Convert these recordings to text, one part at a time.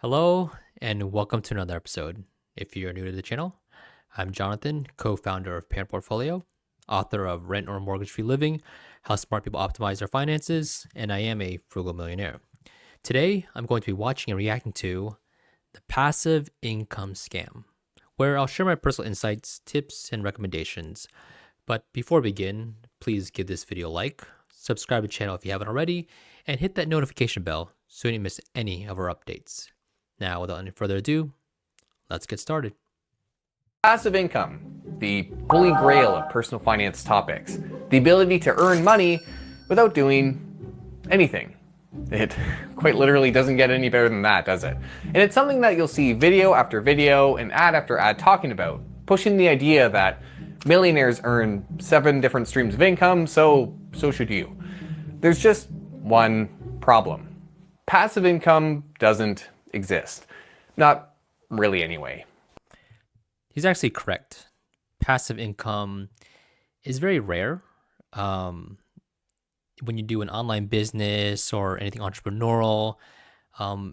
Hello, and welcome to another episode. If you're new to the channel, I'm Jonathan, co-founder of Parent Portfolio, author of Rent or Mortgage Free Living, How Smart People Optimize Their Finances, and I am a frugal millionaire. Today, I'm going to be watching and reacting to the passive income scam, where I'll share my personal insights, tips, and recommendations. But before we begin, please give this video a like, subscribe to the channel if you haven't already, and hit that notification bell so you don't miss any of our updates. Now, without any further ado, let's get started. Passive income, the holy grail of personal finance topics. The ability to earn money without doing anything. It quite literally doesn't get any better than that, does it? And it's something that you'll see video after video and ad after ad talking about, pushing the idea that millionaires earn 7 different streams of income, so should you. There's just one problem. Passive income doesn't exist. Not really anyway. He's actually correct. Passive income is very rare. When you do an online business or anything entrepreneurial,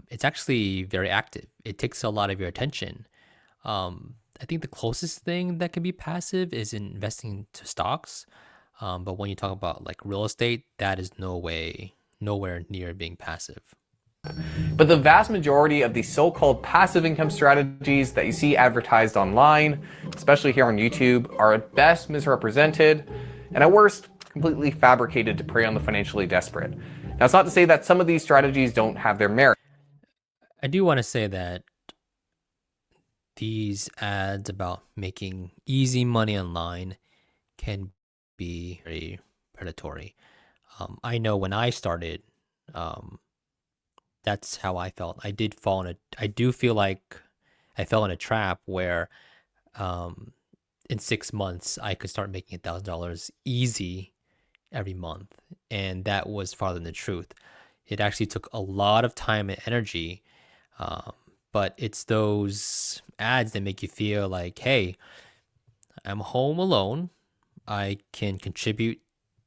it's actually very active. It takes a lot of your attention. I think the closest thing that can be passive is investing to stocks. But when you talk about like real estate, that is nowhere near being passive. But the vast majority of the so-called passive income strategies that you see advertised online, especially here on YouTube, are at best misrepresented and at worst completely fabricated to prey on the financially desperate. Now, it's not to say that some of these strategies don't have their merit. I do want to say that these ads about making easy money online can be very predatory. I know when I started, that's how I felt. I do feel like I fell in a trap where in 6 months I could start making $1,000 easy every month. And that was farther than the truth. It actually took a lot of time and energy. But it's those ads that make you feel like, hey, I'm home alone. I can contribute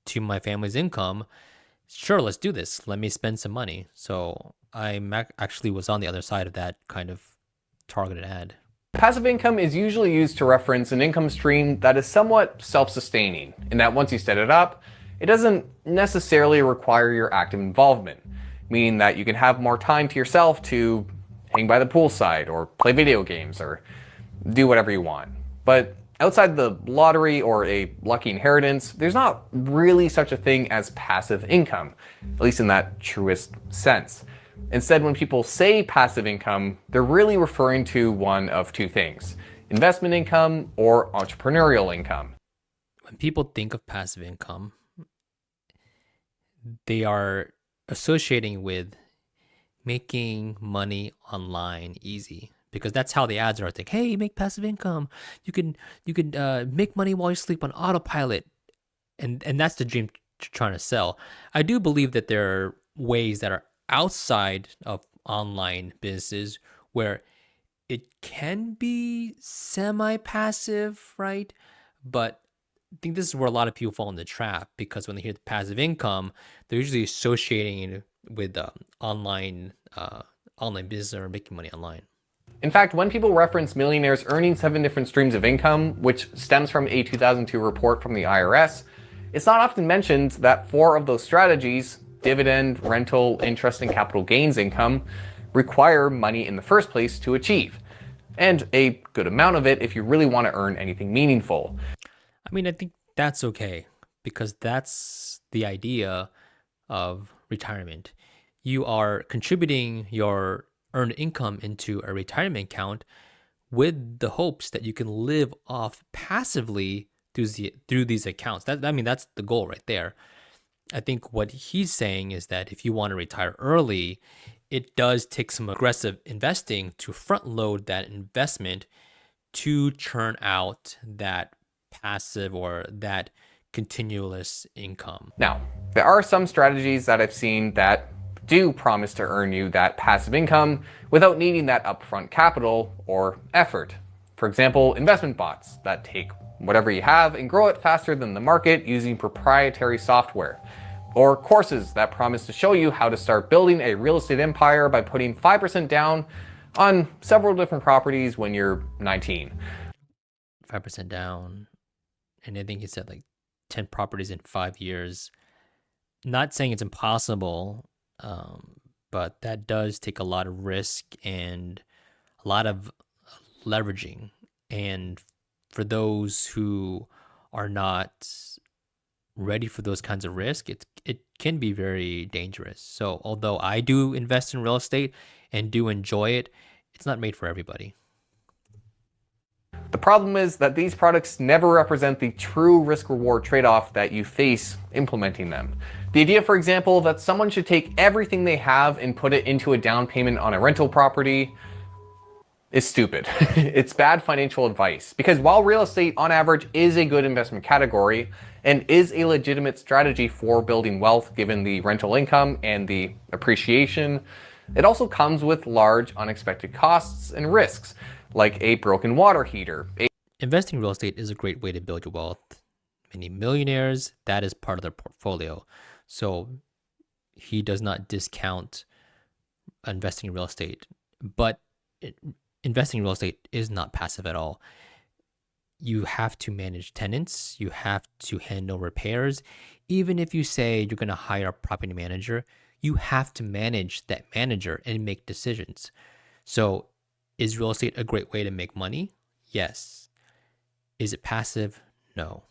to my family's income. Sure, let's do this. Let me spend some money. So I actually was on the other side of that kind of targeted ad. Passive income is usually used to reference an income stream that is somewhat self-sustaining, in that once you set it up, it doesn't necessarily require your active involvement, meaning that you can have more time to yourself to hang by the poolside or play video games or do whatever you want. But outside the lottery or a lucky inheritance, there's not really such a thing as passive income, at least in that truest sense. Instead, when people say passive income, they're really referring to one of two things: investment income or entrepreneurial income. When people think of passive income, they are associating with making money online easy, because that's how the ads are. Think, hey, make passive income. You can make money while you sleep on autopilot, and that's the dream trying to sell. I do believe that there are ways that are outside of online businesses where it can be semi-passive, right? But I think this is where a lot of people fall in the trap, because when they hear the passive income, they're usually associating it with online business or making money online. In fact, when people reference millionaires earning 7 different streams of income, which stems from a 2002 report from the IRS, it's not often mentioned that 4 of those strategies, dividend, rental, interest, and capital gains income, require money in the first place to achieve. And a good amount of it if you really want to earn anything meaningful. I mean, I think that's okay, because that's the idea of retirement. You are contributing your earned income into a retirement account with the hopes that you can live off passively through these accounts. That's the goal right there. I think what he's saying is that if you want to retire early, it does take some aggressive investing to front load that investment to churn out that passive or that continuous income. Now, there are some strategies that I've seen that do promise to earn you that passive income without needing that upfront capital or effort. For example, investment bots that take whatever you have and grow it faster than the market using proprietary software. Or courses that promise to show you how to start building a real estate empire by putting 5% down on several different properties when you're 19. 5% down. And I think he said like 10 properties in 5 years. Not saying it's impossible, but that does take a lot of risk and a lot of leveraging. And for those who are not ready for those kinds of risk, it can be very dangerous. So although I do invest in real estate and do enjoy it, it's not made for everybody. The problem is that these products never represent the true risk-reward trade-off that you face implementing them. The idea, for example, that someone should take everything they have and put it into a down payment on a rental property is stupid. It's bad financial advice, because while real estate on average is a good investment category and is a legitimate strategy for building wealth given the rental income and the appreciation, it also comes with large unexpected costs and risks, like a broken water heater. Investing in real estate is a great way to build your wealth. Many millionaires, that is part of their portfolio. So he does not discount investing in real estate, but investing in real estate is not passive at all. You have to manage tenants, you have to handle repairs. Even if you say you're going to hire a property manager, you have to manage that manager and make decisions. So is real estate a great way to make money? Yes. Is it passive? No.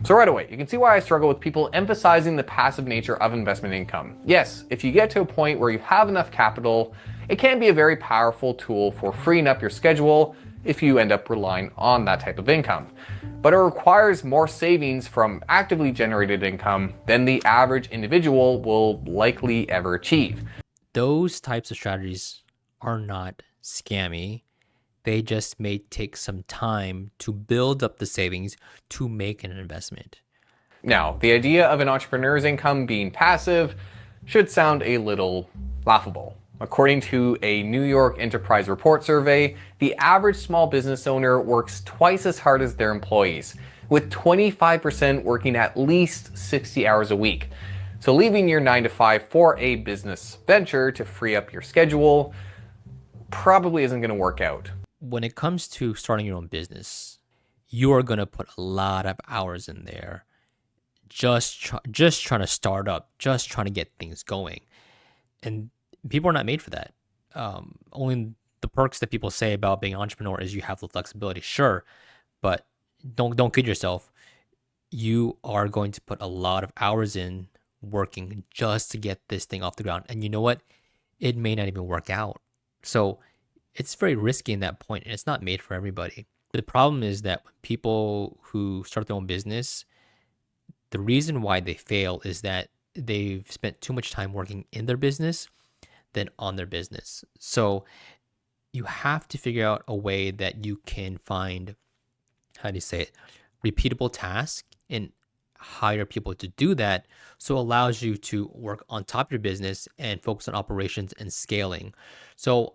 So right away, you can see why I struggle with people emphasizing the passive nature of investment income. Yes, if you get to a point where you have enough capital, it can be a very powerful tool for freeing up your schedule if you end up relying on that type of income. But it requires more savings from actively generated income than the average individual will likely ever achieve. Those types of strategies are not scammy. They just may take some time to build up the savings to make an investment. Now, the idea of an entrepreneur's income being passive should sound a little laughable. According to a New York Enterprise Report survey, the average small business owner works twice as hard as their employees, with 25% working at least 60 hours a week. So leaving your 9 to 5 for a business venture to free up your schedule probably isn't going to work out. When it comes to starting your own business, you are going to put a lot of hours in there just trying to start up, just trying to get things going. And people are not made for that. Only the perks that people say about being an entrepreneur is you have the flexibility. Sure, but don't kid yourself. You are going to put a lot of hours in working just to get this thing off the ground. And you know what? It may not even work out. So it's very risky in that point, and it's not made for everybody. The problem is that people who start their own business, the reason why they fail is that they've spent too much time working in their business than on their business. So you have to figure out a way that you can find, how do you say it, repeatable tasks and hire people to do that. So it allows you to work on top of your business and focus on operations and scaling. So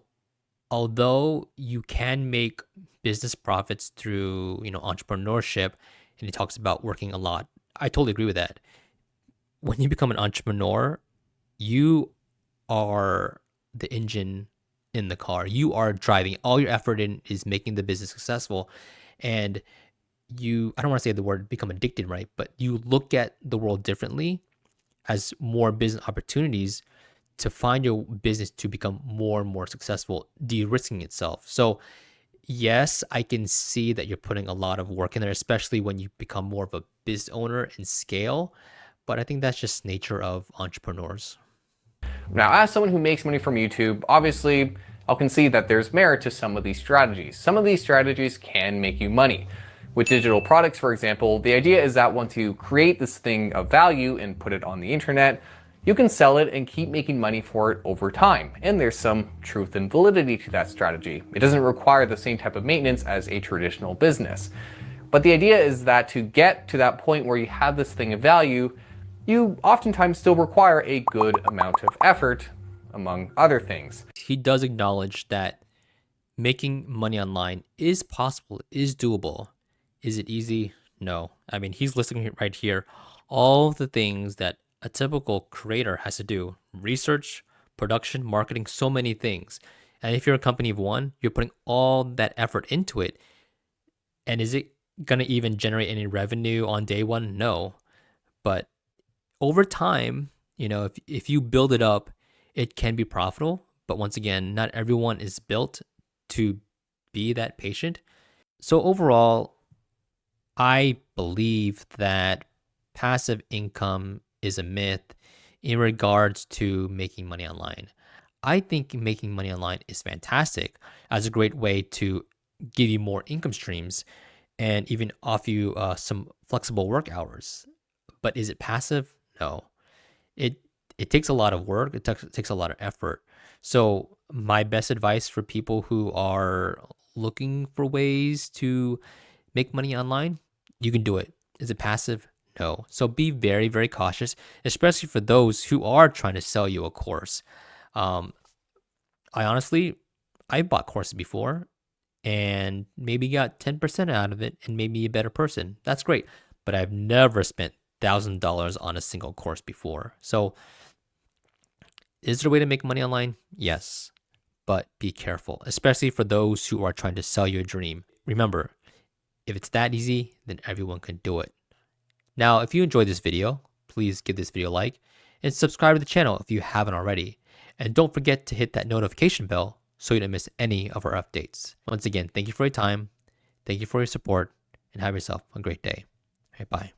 although you can make business profits through, entrepreneurship, and he talks about working a lot, I totally agree with that. When you become an entrepreneur, you are the engine in the car. You are driving. All your effort in is making the business successful. And I don't want to say the word become addicted, right? But you look at the world differently as more business opportunities to find your business to become more and more successful, de-risking itself. So yes, I can see that you're putting a lot of work in there, especially when you become more of a business owner and scale. But I think that's just nature of entrepreneurs. Now, as someone who makes money from YouTube, obviously, I'll concede that there's merit to some of these strategies. Some of these strategies can make you money. With digital products, for example, the idea is that once you create this thing of value and put it on the internet, you can sell it and keep making money for it over time. And there's some truth and validity to that strategy. It doesn't require the same type of maintenance as a traditional business. But the idea is that to get to that point where you have this thing of value, you oftentimes still require a good amount of effort, among other things. He does acknowledge that making money online is possible, is doable. Is it easy? No. I mean, he's listing right here all the things that a typical creator has to do: research, production, marketing, so many things. And if you're a company of one, you're putting all that effort into it. And is it going to even generate any revenue on day one? No. But over time, if you build it up, it can be profitable. But once again, not everyone is built to be that patient. So overall, I believe that passive income is a myth in regards to making money online. I think making money online is fantastic as a great way to give you more income streams and even offer you some flexible work hours. But is it passive? No. It it takes a lot of work. It takes a lot of effort. So my best advice for people who are looking for ways to make money online, you can do it. Is it passive? No. So be very, very cautious, especially for those who are trying to sell you a course. Um, I honestly, I bought courses before and maybe got 10% out of it and made me a better person. That's great. But I've never spent $1,000 on a single course before. So is there a way to make money online? Yes. But be careful, especially for those who are trying to sell you a dream. Remember, if it's that easy, then everyone can do it. Now, if you enjoyed this video, please give this video a like and subscribe to the channel if you haven't already. And don't forget to hit that notification bell so you don't miss any of our updates. Once again, thank you for your time, thank you for your support, and have yourself a great day. All right, bye.